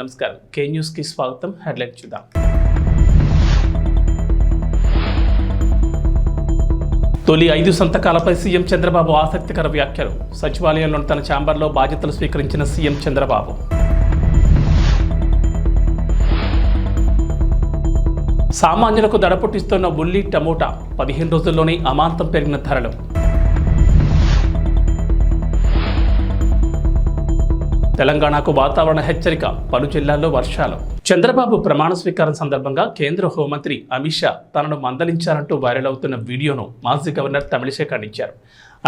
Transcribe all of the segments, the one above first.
నమస్కారం కే న్యూస్ కి స్వాగతం. హెడ్లైన్ చూద్దాం. తొలి 5 సంతకాలపై సీఎం చంద్రబాబు ఆసక్తికర వ్యాఖ్యలు. సచివాలయంలోని తన ఛాంబర్లో బాధ్యతలు స్వీకరించిన సీఎం చంద్రబాబు. సామాన్యులకు దడపుట్టిస్తున్న ఉల్లి టమోటా 15 రోజుల్లోనే అమాంతం పెరిగిన ధరలు. తెలంగాణకు వాతావరణ హెచ్చరిక, పలు జిల్లాల్లో వర్షాలు. చంద్రబాబు ప్రమాణ స్వీకారం సందర్భంగా కేంద్ర హోంమంత్రి అమిత్ షా తనను మందలించారంటూ వైరల్ అవుతున్న వీడియోను మాజీ గవర్నర్ తమిళిసై ఖండించారు.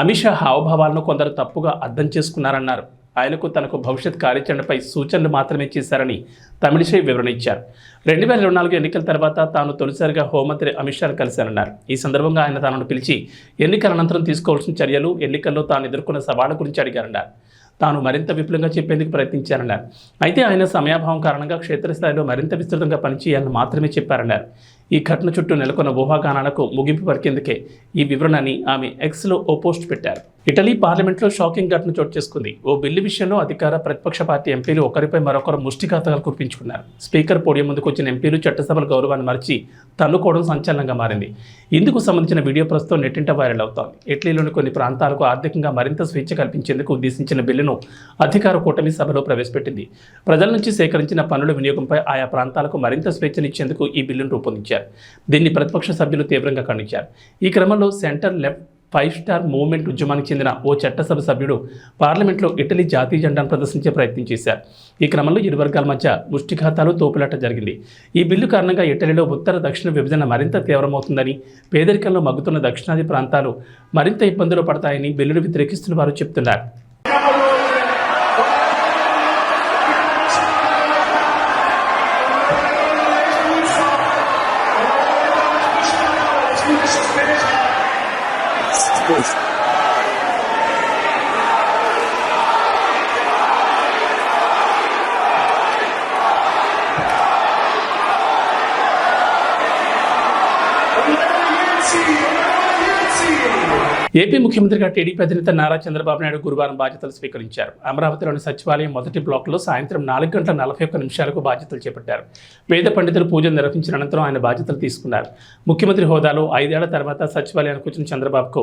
అమిత్ షా హావభావాలను కొందరు తప్పుగా అర్థం చేసుకున్నారన్నారు. ఆయనకు తనకు భవిష్యత్ కార్యాచరణపై సూచనలు మాత్రమే చేశారని తమిళిసై వివరణ ఇచ్చారు. 2024 ఎన్నికల తర్వాత తాను తొలిసారిగా హోంమంత్రి అమిత్ షాను కలిశారన్నారు. ఈ సందర్భంగా ఆయన తనను పిలిచి ఎన్నికల అనంతరం తీసుకోవాల్సిన చర్యలు, ఎన్నికల్లో తాను ఎదుర్కొన్న సవాళ్ల గురించి అడిగారన్నారు. తాను మరింత విపులంగా చెప్పేందుకు ప్రయత్నించారన్నారు. అయితే ఆయన సమయాభావం కారణంగా క్షేత్రస్థాయిలో మరింత విస్తృతంగా పనిచేయాలని మాత్రమే చెప్పారన్నారు. ఈ ఘటన చుట్టూ నెలకొన్న ఊహాగానాలకు ముగింపు పలికేందుకే ఈ వివరణని ఆమె ఎక్స్లో ఓ పోస్ట్ పెట్టారు. ఇటలీ పార్లమెంట్లో షాకింగ్ ఘటన చోటు చేసుకుంది. ఓ బిల్లు విషయంలో అధికార ప్రతిపక్ష పార్టీ ఎంపీలు ఒకరిపై మరొకరు ముష్టిఘాతకాలు కురిపించుకున్నారు. స్పీకర్ పోడియం ముందుకు వచ్చిన ఎంపీలు చట్టసభల గౌరవాన్ని మరిచి తన్నుకోవడం సంచలనంగా మారింది. ఇందుకు సంబంధించిన వీడియో ప్రస్తుతం నెట్టింట వైరల్ అవుతోంది. ఇటలీలోని కొన్ని ప్రాంతాలకు ఆర్థికంగా మరింత స్వేచ్ఛ కల్పించేందుకు ఉద్దేశించిన బిల్లును అధికార కూటమి సభలో ప్రవేశపెట్టింది. ప్రజల నుంచి సేకరించిన పన్నుల వినియోగంపై ఆయా ప్రాంతాలకు మరింత స్వేచ్ఛనిచ్చేందుకు ఈ బిల్లును రూపొందించారు. దీన్ని ప్రతిపక్ష సభ్యులు తీవ్రంగా ఖండించారు. ఈ క్రమంలో సెంటర్ లెఫ్ట్ 5 స్టార్ మూవ్మెంట్ ఉద్యమానికి చెందిన ఓ చట్టసభ సభ్యుడు పార్లమెంట్లో ఇటలీ జాతీయ జెండాను ప్రదర్శించే ప్రయత్నం చేశారు. ఈ క్రమంలో ఇరు వర్గాల మధ్య ముష్టిఘాతాలు, తోపులాట జరిగింది. ఈ బిల్లు కారణంగా ఇటలీలో ఉత్తర దక్షిణ విభజన మరింత తీవ్రమవుతుందని, పేదరికంలో మగ్గుతున్న దక్షిణాది ప్రాంతాలు మరింత ఇబ్బందులు పడతాయని బిల్లును వ్యతిరేకిస్తున్న వారు చెబుతున్నారు. ఏపీ ముఖ్యమంత్రిగా టీడీపీ అధినేత నారా చంద్రబాబు నాయుడు గురువారం బాధ్యతలు స్వీకరించారు. అమరావతిలోని సచివాలయం మొదటి బ్లాక్లో సాయంత్రం 4:41 బాధ్యతలు చేపట్టారు. వేద పండితులు పూజలు నిర్వహించిన అనంతరం ఆయన బాధ్యతలు తీసుకున్నారు. ముఖ్యమంత్రి హోదాలో 5 ఏళ్ల తర్వాత సచివాలయానికి వచ్చిన చంద్రబాబుకు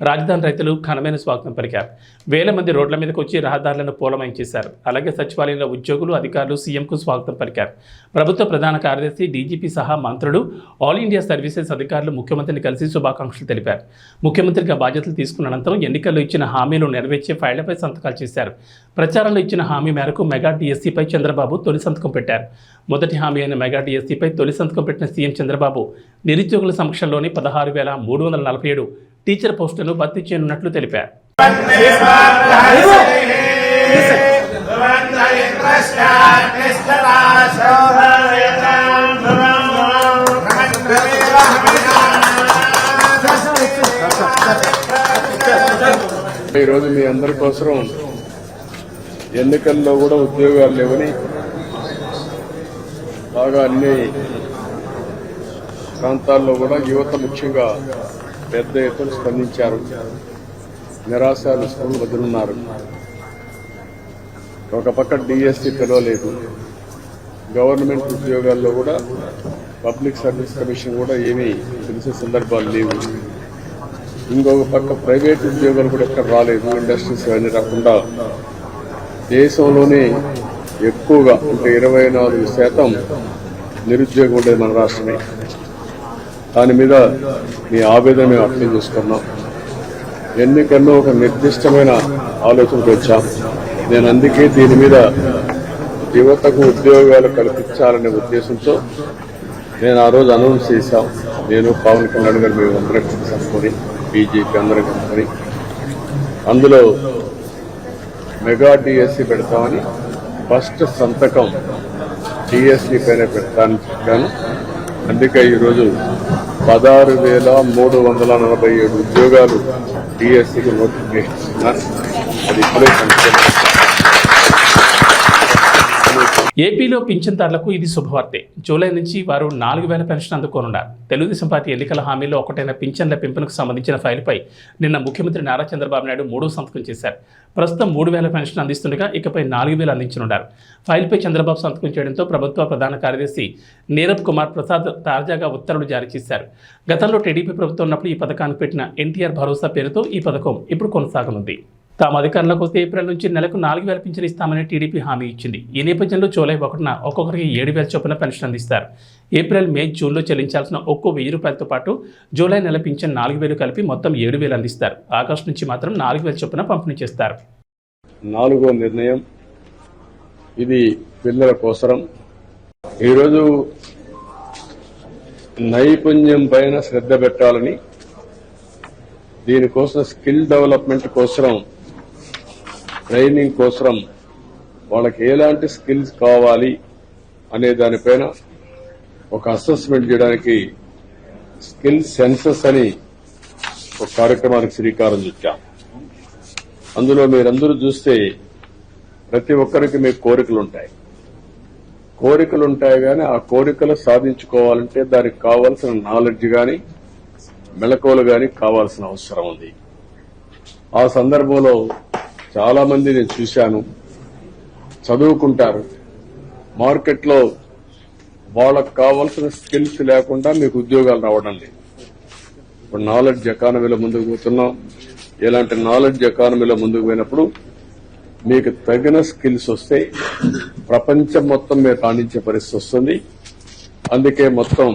రాజధాని రైతులు ఘనమైన స్వాగతం పలికారు. వేల మంది రోడ్ల మీదకు వచ్చి రహదారులను పూలమయం చేశారు. అలాగే సచివాలయంలో ఉద్యోగులు, అధికారులు సీఎంకు స్వాగతం పలికారు. ప్రభుత్వ ప్రధాన కార్యదర్శి, డీజీపీ సహా మంత్రులు, ఆల్ ఇండియా సర్వీసెస్ అధికారులు ముఖ్యమంత్రిని కలిసి శుభాకాంక్షలు తెలిపారు. ముఖ్యమంత్రిగా బాధ్యతలు తీసుకున్న అనంతరం ఎన్నికల్లో ఇచ్చిన హామీలు నెరవేర్చే ఫైళ్లపై సంతకాలు చేశారు. ప్రచారంలో ఇచ్చిన హామీ మేరకు మెగా డిఎస్సీపై చంద్రబాబు తొలి సంతకం పెట్టారు. మొదటి హామీ అయిన మెగా డిఎస్సీపై తొలి సంతకం పెట్టిన సీఎం చంద్రబాబు నిరుద్యోగుల సమక్షంలోని 16,347 టీచర్ పోస్టులను భర్తీ చేయనున్నట్లు తెలిపారు. ఈరోజు మీ అందరి కోసం ఎన్నికల్లో కూడా ఉద్యోగాలు లేవని బాగా అన్ని ప్రాంతాల్లో కూడా యువత ముఖ్యంగా పెద్ద ఎత్తున స్పందించారు. నిరాశ నిస్పృహలు వదులున్నారు. ఒక పక్క డిఎస్సీ పిలవలేదు. గవర్నమెంట్ ఉద్యోగాల్లో కూడా పబ్లిక్ సర్వీస్ కమిషన్ కూడా ఏమీ తెలిసే సందర్భాలు లేవు. ఇంకొక పక్క ప్రైవేట్ ఉద్యోగాలు కూడా ఎక్కడ రాలేదు. ఇండస్ట్రీస్ అన్ని రాకుండా దేశంలోనే ఎక్కువగా అంటే 24% నిరుద్యోగం ఉండేది మన రాష్ట్రమే. దాని మీద మీ ఆవేదన మేము అర్థం చేసుకున్నాం. ఎన్నికల్లో ఒక నిర్దిష్టమైన ఆలోచనకు వచ్చాం. నేను అందుకే దీని మీద యువతకు ఉద్యోగాలు కల్పించాలనే ఉద్దేశంతో నేను ఆ రోజు అనౌన్స్ చేశాం. నేను పవన్ కళ్యాణ్ గారు మేము అందరం కలుసుకొని బీజేపీ అందరం కలుసుకొని అందులో మెగా డిఎస్సీ పెడతామని ఫస్ట్ సంతకం డిఎస్సీ పైన పెడతానని చెప్పాను. అందుకే ఈరోజు 16,347 ఉద్యోగాలు డిఎస్సీకి నోటిఫికేషన్ ఇస్తున్నారు. అది ఇప్పుడే ఏపీలో పింఛన్దారులకు ఇది శుభవార్తే. జూలై నుంచి వారు 4,000 పెన్షన్ అందుకోనున్నారు. తెలుగుదేశం పార్టీ ఎన్నికల హామీలో ఒకటైన పింఛన్ల పెంపునకు సంబంధించిన ఫైలుపై నిన్న ముఖ్యమంత్రి నారా చంద్రబాబు నాయుడు 3వ సంతకం చేశారు. ప్రస్తుతం 3,000 పెన్షన్ అందిస్తుండగా ఇకపై 4,000 అందించనున్నారు. ఫైల్పై చంద్రబాబు సంతకం చేయడంతో ప్రభుత్వ ప్రధాన కార్యదర్శి నీరబ్ కుమార్ ప్రసాద్ తాజాగా ఉత్తర్వులు జారీ చేశారు. గతంలో టీడీపీ ప్రభుత్వం ఉన్నప్పుడు ఈ పథకానికి పెట్టిన ఎన్టీఆర్ భరోసా పేరుతో ఈ పథకం ఇప్పుడు కొనసాగనుంది. తాము అధికారంలోకి వస్తే ఏప్రిల్ నుంచి నెలకు 4,000 పింఛన్ ఇస్తామని టీడీపీ హామీ ఇచ్చింది. ఈ నేపథ్యంలో జూలై 1న ఒక్కొక్కరికి 7,000 చొప్పున పెన్షన్ అందిస్తారు. ఏప్రిల్, మే, జూన్లో చెల్లించాల్సిన ఒక్కో ₹1,000తో పాటు జూలై నెల పింఛన్ 4,000 కలిపి మొత్తం 7,000 అందిస్తారు. ఆగస్టు నుంచి మాత్రం 4,000 చొప్పున పంపిణీ చేస్తారు. 4వ నిర్ణయం ఇది పిల్లల కోసరం. ఈరోజు నైపుణ్యం పైన శ్రద్ధ పెట్టాలని, దీనికోసం స్కిల్ డెవలప్మెంట్ కోసం, ట్రైనింగ్ కోసం వాళ్ళకి ఎలాంటి స్కిల్స్ కావాలి అనే దానిపైన ఒక అసెస్మెంట్ చేయడానికి స్కిల్ సెన్సస్ అని ఒక కార్యక్రమానికి శ్రీకారం చుట్టాం. అందులో మీరందరూ చూస్తే ప్రతి ఒక్కరికి మీకు కోరికలు ఉంటాయి కానీ ఆ కోరికలు సాధించుకోవాలంటే దానికి కావాల్సిన నాలెడ్జ్ కానీ మెళకువలు కానీ కావాల్సిన అవసరం ఉంది. ఆ సందర్భంలో చాలా మంది నేను చూశాను, చదువుకుంటారు, మార్కెట్లో వాళ్ళకు కావాల్సిన స్కిల్స్ లేకుండా మీకు ఉద్యోగాలు రావడం లేదు. ఇప్పుడు నాలెడ్జ్ ఎకానమీలో ముందుకు పోతున్నాం. ఇలాంటి నాలెడ్జ్ ఎకానమీలో ముందుకు పోయినప్పుడు మీకు తగిన స్కిల్స్ వస్తే ప్రపంచం మొత్తం మీరు రాణించే పరిస్థితి వస్తుంది. అందుకే మొత్తం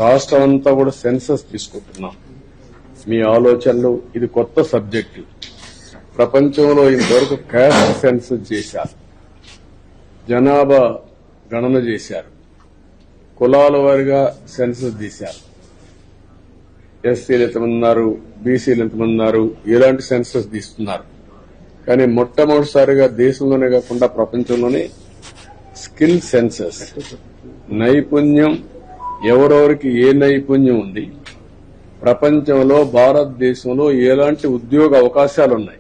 రాష్ట్రం అంతా కూడా సెన్సస్ తీసుకుంటున్నాం. మీ ఆలోచనలు, ఇది కొత్త సబ్జెక్టు. ప్రపంచంలో ఇంతవరకు క్యాస్ట్ సెన్సస్ చేశారు, జనాభా గణన చేశారు, కులాల వారిగా సెన్సస్ తీశారు. ఎస్సీలు ఎంతమంది ఉన్నారు, బీసీలు ఎంతమంది ఉన్నారు, ఇలాంటి సెన్సస్ తీస్తున్నారు. కానీ మొట్టమొదటిసారిగా దేశంలోనే కాకుండా ప్రపంచంలోనే స్కిల్ సెన్సస్, నైపుణ్యం, ఎవరెవరికి ఏ నైపుణ్యం ఉంది, ప్రపంచంలో భారతదేశంలో ఎలాంటి ఉద్యోగ అవకాశాలు ఉన్నాయి,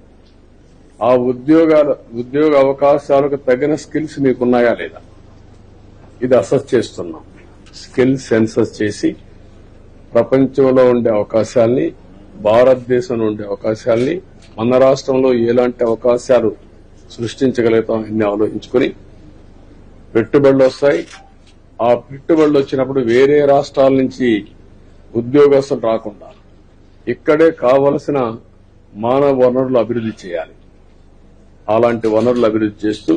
ఆ ఉద్యోగ అవకాశాలకు తగిన స్కిల్స్ మీకున్నాయా లేదా, ఇది అసెస్ చేస్తున్నాం. స్కిల్ సెన్సస్ చేసి ప్రపంచంలో ఉండే అవకాశాలని, భారతదేశంలో ఉండే అవకాశాలని, మన రాష్ట్రంలో ఎలాంటి అవకాశాలు సృష్టించగలుగుతాం అన్ని ఆలోచించుకుని పెట్టుబడులు వస్తాయి. ఆ పెట్టుబడులు వచ్చినప్పుడు వేరే రాష్ట్రాల నుంచి ఉద్యోగస్తులు రాకుండా ఇక్కడే కావలసిన మానవ వనరులు అభివృద్ది చేయాలి. అలాంటి వనరులు అభివృద్ది చేస్తూ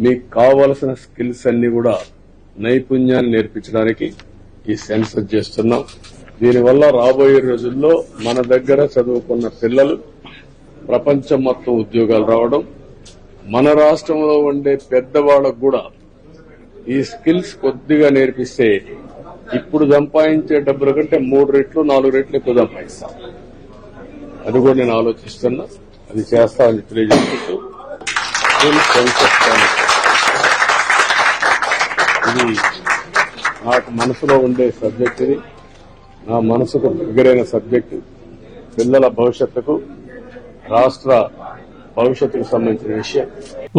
మీకు కావలసిన స్కిల్స్ అన్ని కూడా నైపుణ్యాన్ని నేర్పించడానికి ఈ సెన్సస్ చేస్తున్నాం. దీనివల్ల రాబోయే రోజుల్లో మన దగ్గర చదువుకున్న పిల్లలు ప్రపంచం మొత్తం ఉద్యోగాలు రావడం, మన రాష్ట్రంలో ఉండే పెద్దవాళ్లకు కూడా ఈ స్కిల్స్ కొద్దిగా నేర్పిస్తే ఇప్పుడు సంపాదించే డబ్బుల కంటే 3 రెట్లు 4 రెట్లు ఎక్కువ సంపాదిస్తాం. అది కూడా నేను ఆలోచిస్తున్నా, అది చేస్తామని తెలియజేసుకుంటూ ఇది నాకు మనసులో ఉండే సబ్జెక్ట్. ఇది నా మనసుకు దగ్గరైన సబ్జెక్టు. పిల్లల భవిష్యత్తుకు, రాష్ట్ర భవిష్యత్తుకు సంబంధించిన విషయం.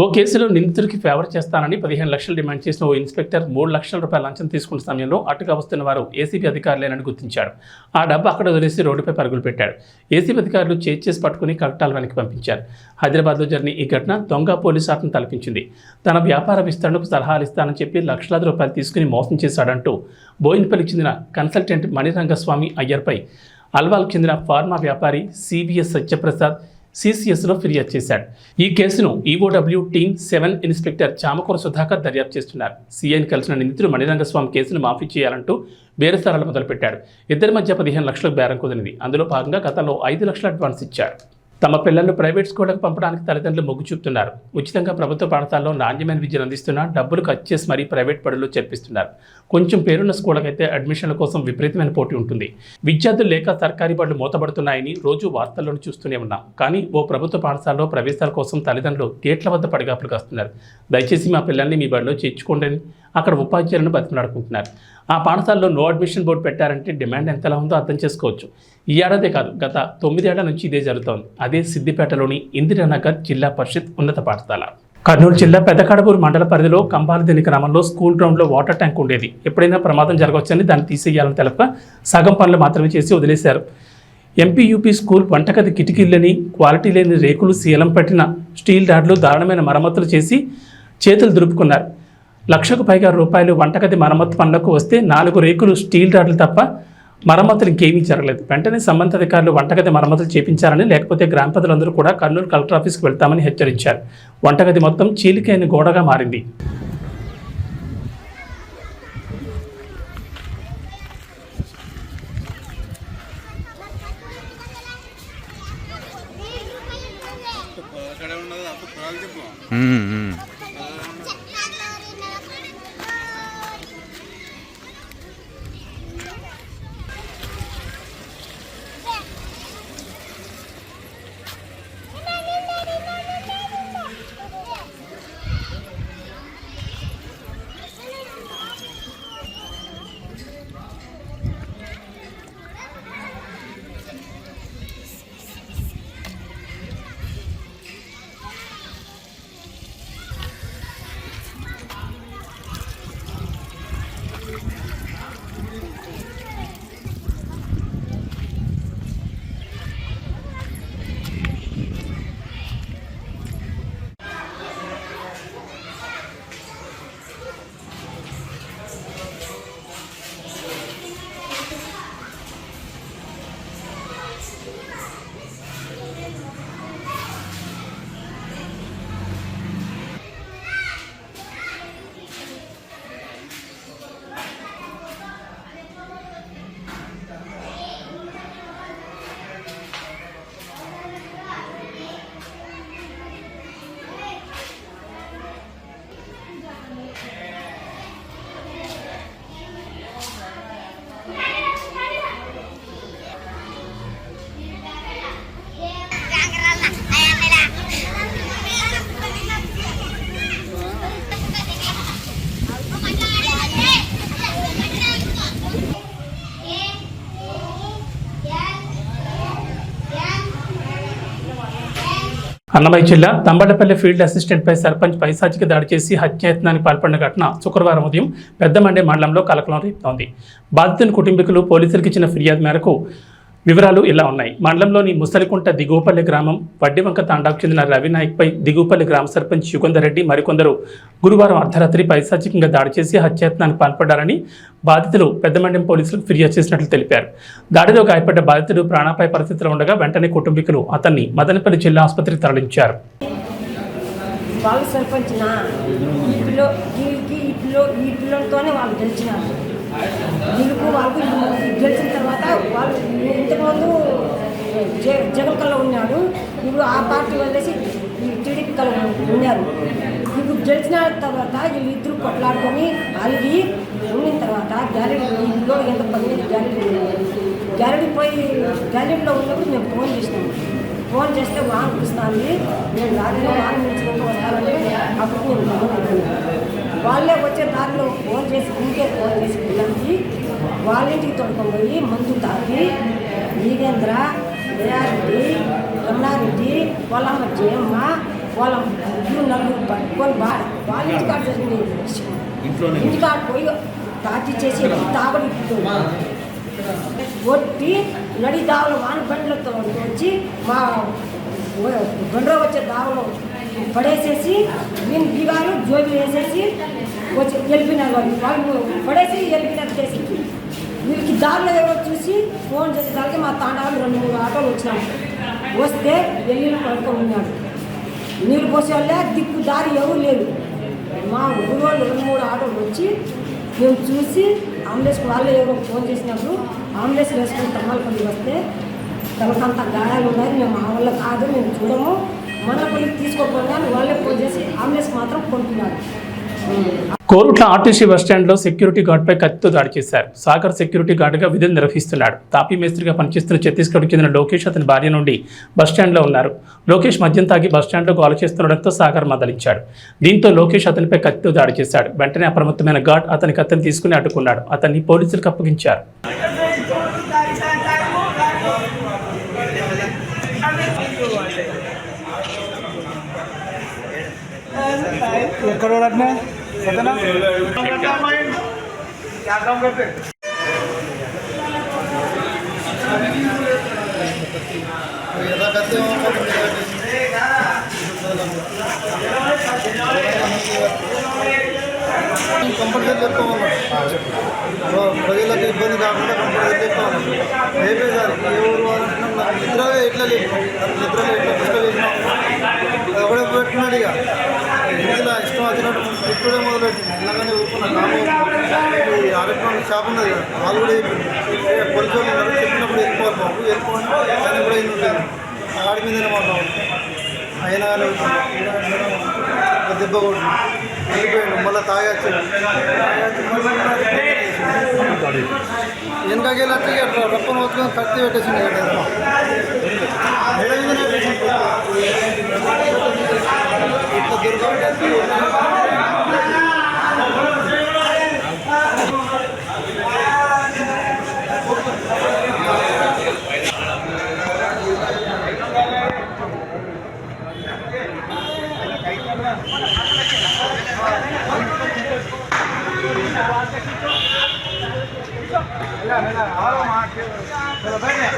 ఓ కేసులో నిందితుడికి ఫేవర్ చేస్తానని 15 లక్షలు డిమాండ్ చేసిన ఓ ఇన్స్పెక్టర్ 3 లక్షల రూపాయల లంచం తీసుకున్న సమయంలో అటుగా వస్తున్న వారు ఏసీబీ అధికారులేనని గుర్తించాడు. ఆ డబ్బు అక్కడ వదిలేసి రోడ్డుపై పరుగులు పెట్టాడు. ఏసీబీ అధికారులు చేసి పట్టుకుని కలెక్టాల వెనక్కి పంపించారు. హైదరాబాద్లో జరిగిన ఈ ఘటన దొంగ పోలీసు ఆటను తలపించింది. తన వ్యాపార విస్తరణకు సలహాలు ఇస్తానని చెప్పి లక్షలాది రూపాయలు తీసుకుని మోసం చేశాడంటూ బోయిన్పల్లికి చెందిన కన్సల్టెంట్ మణిరంగస్వామి అయ్యర్పై అల్వాల్కు చెందిన ఫార్మా వ్యాపారి సివిఎస్ సత్యప్రసాద్ సిసిఎస్లో ఫిర్యాదు చేశాడు. ఈ కేసును EOW team 7 inspector Chamakura Sudhakar దర్యాప్తు చేస్తున్నారు. సీఐని కలిసిన నిందితుడు మణిరంగస్వామి కేసును మాఫీ చేయాలంటూ బేరసారాలు మొదలుపెట్టాడు. ఇద్దరి మధ్య 15 లక్షలకు బేరం కుదిరింది. అందులో భాగంగా గతంలో 5 లక్షల అడ్వాన్స్ ఇచ్చాడు. తమ పిల్లలను ప్రైవేట్ స్కూళ్లకు పంపడానికి తల్లిదండ్రులు మొగ్గు చూపుతున్నారు. ఉచితంగా ప్రభుత్వ పాఠశాలలో నాణ్యమైన విద్యను అందిస్తున్నా డబ్బులు ఖర్చు చేసి మరీ ప్రైవేట్ బడుల్లో చేర్పిస్తున్నారు. కొంచెం పేరున్న స్కూళ్లకైతే అడ్మిషన్ల కోసం విపరీతమైన పోటీ ఉంటుంది. విద్యార్థులు లేక సర్కారీ బడులు మూతపడుతున్నాయని రోజు వార్తల్లోనూ చూస్తూనే ఉన్నాం. కానీ ఓ ప్రభుత్వ పాఠశాలలో ప్రవేశాల కోసం తల్లిదండ్రులు గేట్ల వద్ద పడిగాపులు కాస్తున్నారు. దయచేసి మా పిల్లల్ని మీ బడిలో చేర్చుకోండి అని అక్కడ ఉపాధ్యాయులను బతిమలాడుకుంటున్నారు. ఆ పాఠశాలలో నో అడ్మిషన్ బోర్డు పెట్టారంటే డిమాండ్ ఎంతలా ఉందో అర్థం చేసుకోవచ్చు. ఈ ఏడాదే కాదు, గత 9 ఏళ్ల నుంచి ఇదే జరుగుతోంది. అదే సిద్దిపేటలోని ఇందిరానగర్ జిల్లా పరిషత్ ఉన్నత పాఠశాల. కర్నూలు జిల్లా పెద్దకడపూరు మండల పరిధిలో కంబాలదిని గ్రామంలో స్కూల్ గ్రౌండ్లో వాటర్ ట్యాంక్ ఉండేది. ఎప్పుడైనా ప్రమాదం జరగవచ్చని దాన్ని తీసేయాలని తెలప సగం పనులు మాత్రమే చేసి వదిలేశారు. ఎంపీయూపీ స్కూల్ వంటగది కిటికీలని, క్వాలిటీ లేని రేకులు, శీలం పట్టిన స్టీల్ రాడ్లు, దారుణమైన మరమ్మతులు చేసి చేతులు దులుపుకున్నారు. లక్షకు పైగా రూపాయలు వంటగది మరమ్మతు పనులకు వస్తే 4 రేకులు, స్టీల్ రాడ్లు తప్ప మరమ్మతులు ఇంకేమీ జరగలేదు. వెంటనే సంబంధిత అధికారులు వంటగది మరమ్మతులు చేపించారని, లేకపోతే గ్రామ ప్రజలందరూ కూడా కర్నూలు కలెక్టర్ ఆఫీస్కి వెళ్తామని హెచ్చరించారు. వంటగది మొత్తం చీలికైన గోడగా మారింది. అన్నమయ్య జిల్లా తంబళ్లపల్లి ఫీల్డ్ అసిస్టెంట్పై సర్పంచ్ పైశాచిక దాడి చేసి హత్యాయత్నానికి పాల్పడిన ఘటన శుక్రవారం ఉదయం పెద్దమండే మండలంలో కలకలం రేపుతోంది. బాధితుని కుటుంబీకులు పోలీసులకు ఇచ్చిన ఫిర్యాదు మేరకు వివరాలు ఇలా ఉన్నాయి. మండలంలోని ముసలికుంట దిగువపల్లి గ్రామం వడ్డివంక తాండాకు చెందిన రవినాయక్పై దిగువపల్లి గ్రామ సర్పంచ్ యుగంధర్ రెడ్డి మరికొందరు గురువారం అర్ధరాత్రి పైశాచికంగా దాడి చేసి హత్యాయత్నానికి పాల్పడ్డారని బాధితులు పెద్దమండెం పోలీసులకు ఫిర్యాదు చేసినట్లు తెలిపారు. దాడిలో గాయపడ్డ బాధితుడు ప్రాణాపాయ పరిస్థితిలో ఉండగా వెంటనే కుటుంబీకులు అతన్ని మదనపల్లి జిల్లా ఆసుపత్రికి తరలించారు. వాళ్ళు సర్పంచ్నా ఈ పిల్లలతోనే వాళ్ళు గెలిచినారు. వీళ్ళకు వాళ్ళకు గెలిచిన తర్వాత వాళ్ళు ఇంతకుముందు జగన్ కల్లో ఉన్నాడు, ఇప్పుడు ఆ పార్టీ వదిలేసి టీడీపీ కల్లో ఉన్నారు. ఇప్పుడు గెలిచిన తర్వాత వీళ్ళిద్దరూ కొట్లాడుకొని అలిగి ఉండిన తర్వాత గ్యాలరీ ఇంట్లో ఎంత 18 గ్యాలరీ పోయి గ్యాలరీలో ఉన్నప్పుడు మేము ఫోన్ చేస్తే వాన్ పిలుస్తుంది, నేను రాగానే వాన్ మించినంత వస్తానంటే అప్పుడు నేను వాళ్ళే వచ్చే దారిలో ఫోన్ చేసి పిల్లలకి వాళ్ళింటికి తొడుకొని పోయి మందు తాగి వీరేంద్ర, దయారెడ్డి, రమణారెడ్డి, వాళ్ళమ్మ జయమ్మ, వాళ్ళ నలుగురు పట్టుకొని వాళ్ళ ఇంటికాడ జరిగింది. ఇంటికాడ పోయి తాకి చేసి తాగడు కొట్టి నడి దావలో వాన బండ్లతో వచ్చి మా బండ్లో వచ్చే దావలో పడేసేసి నేను బిగాలు జోబులు వేసేసి వచ్చి వెళ్ళిపోయినారు. వాళ్ళు పడేసి వెళ్ళిపోయినట్టు చేసి వీళ్ళకి దారిలో ఎవరో చూసి ఫోన్ చేసేదానికి మా తాండాలు 2-3 ఆటోలు వచ్చినాము. వస్తే వెళ్ళి పడుకొని ఉన్నాడు. నీళ్ళు పోసే వాళ్ళే దిక్కు దారి ఎవరు లేదు. మా ఊరు వాళ్ళు 2-3 ఆటోలు వచ్చి మేము చూసి అంబులెన్స్కి వాళ్ళే ఎవరో ఫోన్ చేసినప్పుడు అంబులెన్స్ వేసుకొని తమ్మలపల్లి వస్తే తనకంత గాయాలు ఉన్నాయి. మేము మా వల్ల కాదు, మేము చూడము, మనపల్లికి తీసుకోకుండా వాళ్ళే ఫోన్ చేసి అంబులెన్స్ మాత్రం కొంటున్నారు. కోరుట్ల ఆర్టీసీ బస్టాండ్లో సెక్యూరిటీ గార్డ్పై కత్తితో దాడి చేశారు. సాగర్ సెక్యూరిటీ గార్డుగా విధులు నిర్వహిస్తున్నాడు. తాపీ మేస్త్రిగా పనిచేస్తున్న ఛత్తీస్గఢ్కు చెందిన లోకేష్ అతని భార్య నుండి బస్టాండ్లో ఉన్నారు. లోకేష్ మద్యం తాగి బస్టాండ్లో గోల చేస్తుండడంతో సాగర్ మందలించాడు. దీంతో లోకేష్ అతనిపై కత్తితో దాడి చేశాడు. వెంటనే అప్రమత్తమైన గార్డ్ అతని కత్తిని తీసుకుని అడ్డుకున్నాడు. అతన్ని పోలీసులకు అప్పగించారు. करो रखना पता ना क्या काम करते కంపల్సరీ చెప్పుకోమన్నాడు ప్రజలకు ఇబ్బంది కాకుండా కంపల్సరీ చెప్పుకోమన్నాడు రేపే సార్ ఏ ఊరు నాకు నిద్రగా ఎట్లా లేదు నిద్రగా ఎట్లా డిస్టర్బ్ చేసినా ఒకడే పెట్టుకున్నాడు ఇక ఇందులో ఇష్టం వచ్చినట్టు ఇప్పుడే మొదలెట్టింది ఇలాగనే ఊరుకున్నా కాము ఆరోగ్యం షాప్ ఉన్నది కదా వాళ్ళు కూడా పోలీసు వాళ్ళు ఉన్నారు చెప్పినప్పుడు వెళ్ళిపోవాలి బాబు వెళ్ళిపోవాలి ఆయన కూడా ఏం ఉంటుంది ఆడి మీదనే మాట్లాడు అయినా కానీ దెబ్బ కొట్టు వెళ్ళిపోయాడు మళ్ళీ తాగచ్చు వెనకకెళ్ళి అట్లా రప్పని వచ్చుకొని కత్తి పెట్టేసింది ఇట్లా దొరకబెట్టి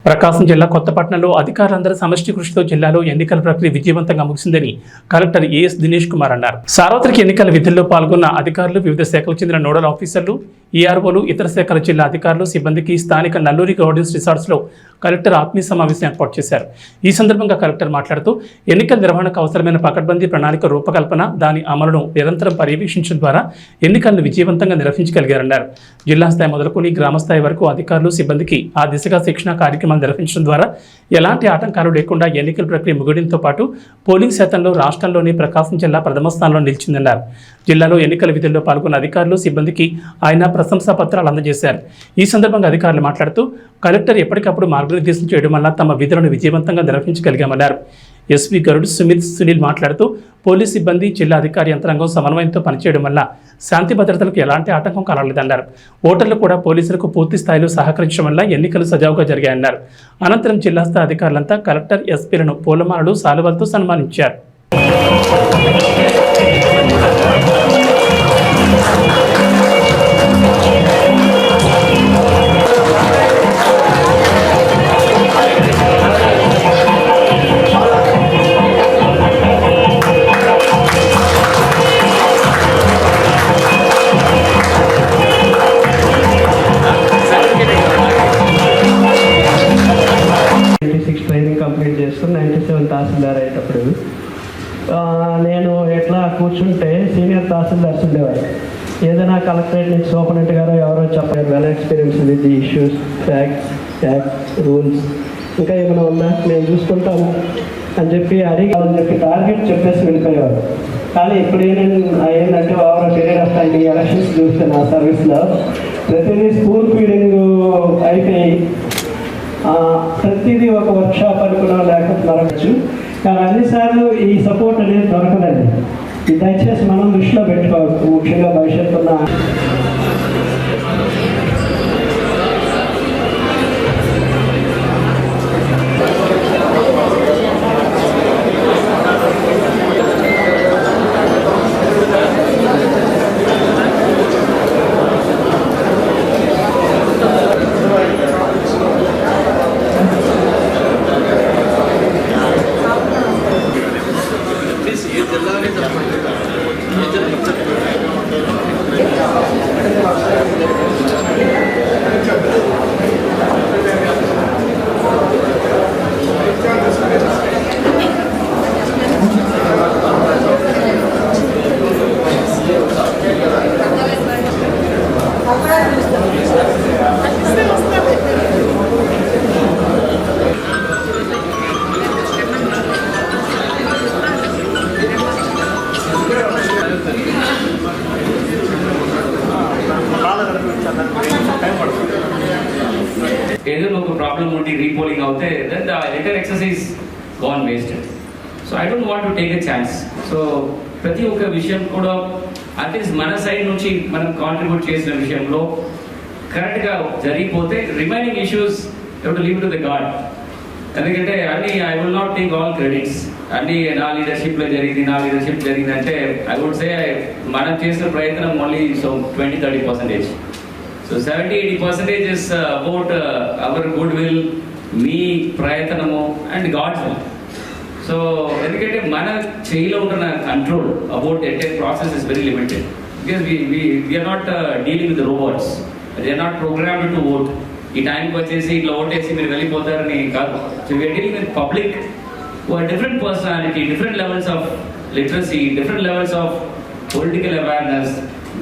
ప్రకాశం జిల్లా కొత్తపట్నంలో అధికారులందరూ సమష్టి కృషితో జిల్లాలో ఎన్నికల ప్రక్రియ విజయవంతంగా ముగిసిందని కలెక్టర్ ఏఎస్ దినేష్ కుమార్ అన్నారు. సార్వత్రిక ఎన్నికల విధుల్లో పాల్గొన్న అధికారులు, వివిధ శాఖలకు చెందిన నోడల్ ఆఫీసర్లు, ఈఆర్ఓలు, ఇతర శాఖల జిల్లా అధికారులు, సిబ్బందికి స్థానిక నల్లూరి గార్డెన్స్ రిసార్ట్స్ లో కలెక్టర్ ఆత్మీయ సమావేశం ఏర్పాటు చేశారు. ఈ సందర్భంగా కలెక్టర్ మాట్లాడుతూ ఎన్నికల నిర్వహణకు అవసరమైన పకడ్బందీ ప్రణాళిక రూపకల్పన, దాని అమలును నిరంతరం పర్యవేక్షించడం ద్వారా ఎన్నికలను విజయవంతంగా నిర్వహించగలిగారన్నారు. జిల్లా స్థాయి మొదలుకొని గ్రామ స్థాయి వరకు అధికారులు, సిబ్బందికి ఆ దిశగా శిక్షణ కార్యక్రమాలు నిర్వహించడం ద్వారా ఎలాంటి ఆటంకాలు లేకుండా ఎన్నికల ప్రక్రియ ముగియడంతో పాటు పోలింగ్ శాతంలో రాష్ట్రంలోని ప్రకాశం జిల్లా ప్రథమ స్థానంలో నిలిచిందన్నారు. జిల్లాలో ఎన్నికల విధుల్లో పాల్గొన్న అధికారులు, సిబ్బందికి ఆయన ప్రశంసా పత్రాలు అందజేశారు. ఈ సందర్భంగా అధికారులు మాట్లాడుతూ కలెక్టర్ ఎప్పటికప్పుడు మార్గనిర్దేశం చేయడం వల్ల తమ విధులను విజయవంతంగా నిర్వహించగలిగామన్నారు. ఎస్వి గరుడ్ సునీల్ మాట్లాడుతూ పోలీస్ సిబ్బంది, జిల్లా అధికారి యంత్రాంగం సమన్వయంతో పనిచేయడం వల్ల శాంతి భద్రతలకు ఎలాంటి ఆటంకం కలగలేదన్నారు. ఓటర్లు కూడా పోలీసులకు పూర్తి స్థాయిలో సహకరించడం వల్ల ఎన్నికలు సజావుగా జరిగాయన్నారు. అనంతరం జిల్లా స్థాయి అధికారులంతా కలెక్టర్, ఎస్పీలను పూలమాలలు, శాలువాలతో సన్మానించారు. ట్రైనింగ్ కంప్లీట్ చేస్తూ 97 తహసీల్దార్ అయ్యేటప్పుడు నేను ఎట్లా కూర్చుంటే సీనియర్ తహసీల్దార్స్ ఉండేవారు. ఏదైనా కలెక్టరేట్ నుంచి సూపరింటెండెంట్ గారు ఎవరో చెప్పారు, well experience with the issues, facts, rules, ఇంకా ఏమైనా ఉన్నా మేము చూసుకుంటాము అని చెప్పి అడిగామని చెప్పి టార్గెట్ చెప్పేసి వెళ్ళిపోయేవారు. కానీ ఇప్పుడు ఏంటంటే ఓవర్ పీరియడ్ ఆఫ్ టైం ఈ ఎలక్షన్స్ చూస్తే నా సర్వీస్లో ప్రతిదీ స్కూల్ ఫీడింగ్ అయిపోయి ప్రతిదీ ఒక వర్క్షాప్ అనుకున్నా లేకపోతే దొరకచ్చు. కానీ అన్నిసార్లు ఈ సపోర్ట్ అనేది దొరకదండి. ఇది దయచేసి మనం దృష్టిలో పెట్టుకోవచ్చు. ముఖ్యంగా భవిష్యత్తున్న ఏదైనా ఒక ప్రాబ్లం ఉండి రీపోలింగ్ అవుతే then the entire exercise gone wasted. So I don't want to take a chance. So ప్రతి ఒక్క విషయం కూడా అట్లీస్ట్ మన సైడ్ నుంచి మనం కాంట్రిబ్యూట్ చేసిన విషయంలో కరెక్ట్గా జరిగిపోతే remaining issues you to leave to the God. ఎందుకంటే అన్ని I will not take all credits. అన్ని నా లీడర్షిప్లో జరిగింది అంటే ఐ వుడ్ సే మనం చేసిన ప్రయత్నం only 20-30%. So 70-80% is about our good will, మీ ప్రయత్నము అండ్ గాడ్స్ విల్. సో ఎందుకంటే మన చేయిలో ఉంటున్న control about entire process is very limited. Because we're not dealing with robots, they are not programmed to vote. ఈ టైంకి వచ్చేసి ఇట్లా ఓటేసి మీరు వెళ్ళిపోతారని కాదు. So we're dealing with public who are different personality, different levels of literacy, different levels of political awareness,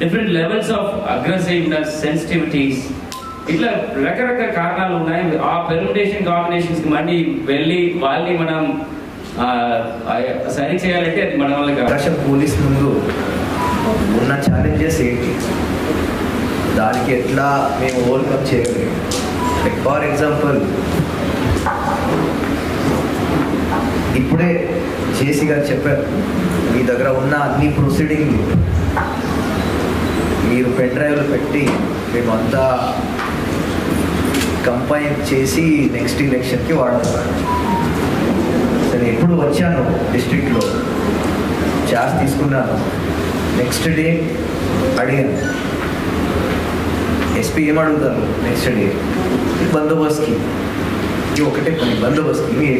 different levels of aggressiveness, sensitivities. ఇట్లా రకరకాల కారణాలు ఉన్నాయి. ఆ పెర్ముటేషన్ కాంబినేషన్స్కి మళ్ళీ వెళ్ళి వాళ్ళని మనం సరి చేయాలంటే అది మన వల్ల కాదు. రష్యన్ పోలీస్ ముందు ఉన్న ఛాలెంజెస్ ఏంటి, దానికి ఎట్లా మేము ఓవర్కమ్ చేయగలిగాం. ఫర్ ఎగ్జాంపుల్, ఇప్పుడే జేసీ గారు చెప్పారు, మీ దగ్గర ఉన్న అన్ని ప్రొసీడింగ్లు మీరు పెన్ డ్రైవ్లు పెట్టి మేము అంతా కంపైన్ చేసి నెక్స్ట్ ఎలక్షన్కి వాడుతున్నారు. నేను ఎప్పుడు వచ్చాను డిస్ట్రిక్ట్లో ఛార్జ్ తీసుకున్నాను, నెక్స్ట్ డే అడిగాను ఎస్పీ ఏం అడుగుతారు, నెక్స్ట్ డే బందోబస్తుకి. ఇది ఒకటే పని, బందోబస్తుకి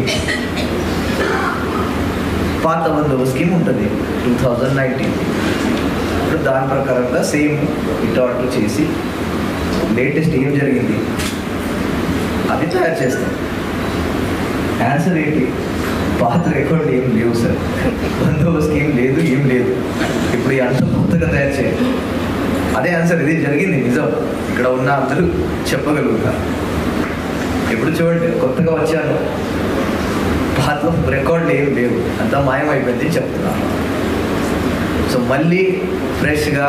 పాత బందోబస్తు స్కీమ్ ఉంటుంది 2019. ఇప్పుడు దాని ప్రకారంగా సేమ్ ఇటార్టు చేసి లేటెస్ట్ ఏం జరిగింది అది తయారు చేస్తాం. ఆన్సర్ ఏంటి, పాత రికార్డు ఏం లేవు సార్, బందోబస్తు స్కీమ్ లేదు, ఏం లేదు. ఇప్పుడు అంత కొత్తగా తయారు చేయాలి. అదే ఆన్సర్, ఇది జరిగింది నిజం, ఇక్కడ ఉన్న అందరూ చెప్పగలుగుతారు. ఇప్పుడు చూడండి, కొత్తగా వచ్చాను, పాత రికార్డులు ఏం లేవు, అంతా మాయమైపోయింది చెప్తున్నాను. సో మళ్ళీ ఫ్రెష్గా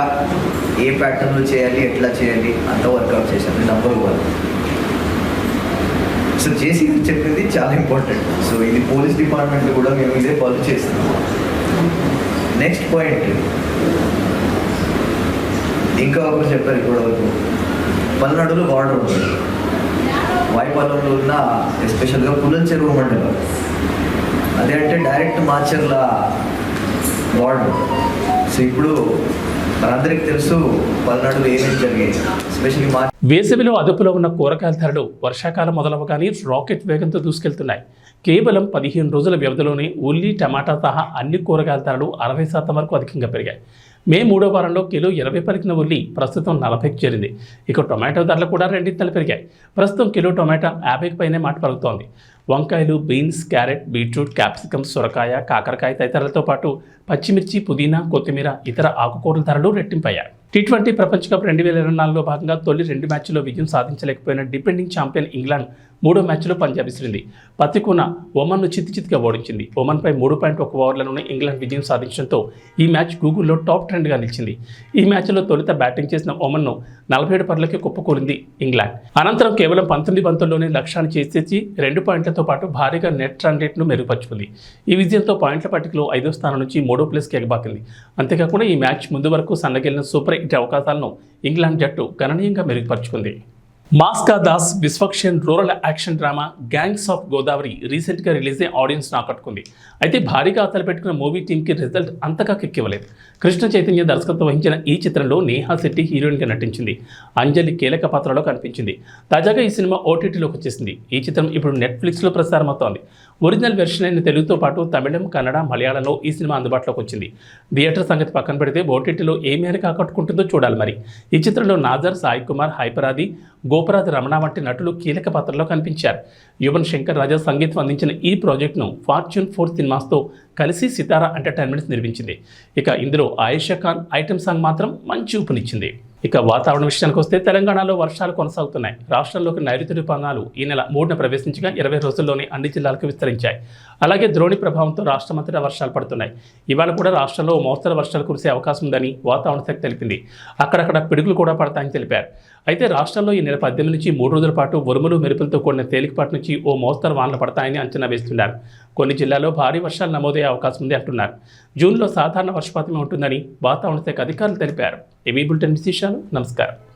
ఏ ప్యాటర్న్లు చేయాలి, ఎట్లా చేయాలి అంత వర్కౌట్ చేశాను. నెంబర్ 1. సో జేసీ చెప్పింది చాలా ఇంపార్టెంట్. సో ఇది పోలీస్ డిపార్ట్మెంట్ కూడా మేము ఇదే ఫాలో చేస్తున్నాం. నెక్స్ట్ పాయింట్, ఇంకా ఒకరు చెప్పారు ఇప్పటివరకు, పల్నాడులో బార్డర్ ఉంది, వాయిపాలెంలో ఉన్న ఎస్పెషల్గా పుల్లల చెరువు మండలం, అదే అంటే డైరెక్ట్ మాచర్ల వార్డు. సో ఇప్పుడు మనందరికీ తెలుసు పల్నాడులో ఏమేమి జరిగాయి, ఎస్పెషల్లీ వేసవిలో అదుపులో ఉన్న కూరగాయల ధరలు వర్షాకాలం మొదలవగానే రాకెట్ వేగంతో దూసుకెళ్తున్నాయి. కేవలం 15 రోజుల వ్యవధిలోనే ఉల్లి, టమాటా సహా అన్ని కూరగాయల ధరలు 60% వరకు అధికంగా పెరిగాయి. మే 3వ వారంలో కిలో 20 పలికిన ఉల్లి ప్రస్తుతం 40కి చేరింది. ఇక టొమాటో ధరలు కూడా రెండింతలు పెరిగాయి. ప్రస్తుతం కిలో టొమాటో 50కి పైనే మాట పలుకుతోంది. వంకాయలు, బీన్స్, క్యారెట్, బీట్రూట్, క్యాప్సికమ్, సొరకాయ, కాకరకాయ తదితరులతో పాటు పచ్చిమిర్చి, పుదీనా, కొత్తిమీర, ఇతర ఆకుకూరల ధరలు రెట్టింపయ్యాయి. T20 ప్రపంచ కప్ 2024లో భాగంగా తొలి 2 మ్యాచ్ల్లో విజయం సాధించలేకపోయిన డిపెండింగ్ ఛాంపియన్ ఇంగ్లాండ్ 3వ మ్యాచ్లో పంజాబ్ విసిరింది. పత్తికోన ఒమన్ను చిత్తుచిత్తుగా ఓడించింది. ఒమన్పై 3.1 ఓవర్లలోనే ఇంగ్లాండ్ విజయం సాధించడంతో ఈ మ్యాచ్ గూగుల్లో టాప్ ట్రెండ్గా నిలిచింది. ఈ మ్యాచ్లో తొలుత బ్యాటింగ్ చేసిన ఒమన్ను 47 పరులకే కుప్పకూలింది ఇంగ్లాండ్. అనంతరం కేవలం 19 బంతుల్లోనే లక్ష్యాన్ని చేసేసి 2 పాయింట్లతో పాటు భారీగా నెట్ రన్ రేట్ను మెరుగుపరుచుకుంది. ఈ విజయంతో పాయింట్ల పట్టికలో 5వ స్థానం నుంచి 3వ ప్లేస్కి ఎగబాకింది. అంతేకాకుండా ఈ మ్యాచ్ ముందు వరకు సన్నగిలిన సూపర్ హిట్ అవకాశాలను ఇంగ్లాండ్ జట్టు గణనీయంగా మెరుగుపరుచుకుంది. Mass Ka Das Vishwaksen rural action drama gangs of Godavari రీసెంట్గా రిలీజ్ అయ్యి ఆడియన్స్ను ఆకట్టుకుంది. అయితే భారీగా ఆశలు పెట్టుకున్న మూవీ టీంకి రిజల్ట్ అంతగా కిక్కివ్వలేదు. కృష్ణ చైతన్య దర్శకత్వం వహించిన ఈ చిత్రంలో నేహా శెట్టి హీరోయిన్గా నటించింది. అంజలి కీలక పాత్రలో కనిపించింది. తాజాగా ఈ సినిమా ఓటీటీలోకి వచ్చేసింది. ఈ చిత్రం ఇప్పుడు నెట్ఫ్లిక్స్లో ప్రసారమవుతోంది. ఒరిజినల్ వెర్షన్ అయిన తెలుగుతో పాటు తమిళం, కన్నడ, మలయాళంలో ఈ సినిమా అందుబాటులోకి వచ్చింది. థియేటర్ సంగతి పక్కన పెడితే ఓటీటీలో ఏ మేరకు ఆకట్టుకుంటుందో చూడాలి. మరి ఈ చిత్రంలో నాజర్, సాయి కుమార్, హైపరాది, గోపరాజు రమణ వంటి నటులు కీలక పాత్రలో కనిపించారు. యువన్ శంకర్ రాజా సంగీతం అందించిన ఈ ప్రాజెక్టును ఫార్చ్యూన్ 4 సినిమాస్తో కలిసి సితారా ఎంటర్టైన్మెంట్స్ నిర్మించింది. ఇక ఇందులో ఆయేషా ఖాన్ ఐటెం సాంగ్ మాత్రం మంచి ఊపునిచ్చింది. ఇక వాతావరణ విషయానికి వస్తే తెలంగాణలో వర్షాలు కొనసాగుతున్నాయి. రాష్ట్రంలోకి నైరుతి ఋతుపవనాలు ఈ నెల 3న ప్రవేశించగా 20 రోజుల్లోనే అన్ని జిల్లాలకు విస్తరించాయి. అలాగే ద్రోణి ప్రభావంతో రాష్ట్రమంతటా వర్షాలు పడుతున్నాయి. ఇవాళ కూడా రాష్ట్రంలో మోస్తరు వర్షాలు కురిసే అవకాశం ఉందని వాతావరణ శాఖ తెలిపింది. అక్కడక్కడ పిడుగులు కూడా పడతాయని తెలిపారు. అయితే రాష్ట్రంలో ఈ నెల 18 నుంచి 3 రోజుల పాటు ఉరుములు, మెరుపులతో కూడిన తేలికపాటి నుంచి ఓ మోస్తరు వానలు పడతాయని అంచనా వేస్తున్నారు. కొన్ని జిల్లాల్లో భారీ వర్షాలు నమోదయ్యే అవకాశం ఉంది అంటున్నారు. జూన్లో సాధారణ వర్షపాతమే ఉంటుందని వాతావరణ శాఖ అధికారులు తెలిపారు. ఏబీ బులెటిన్ విశేషాలు. నమస్కారం.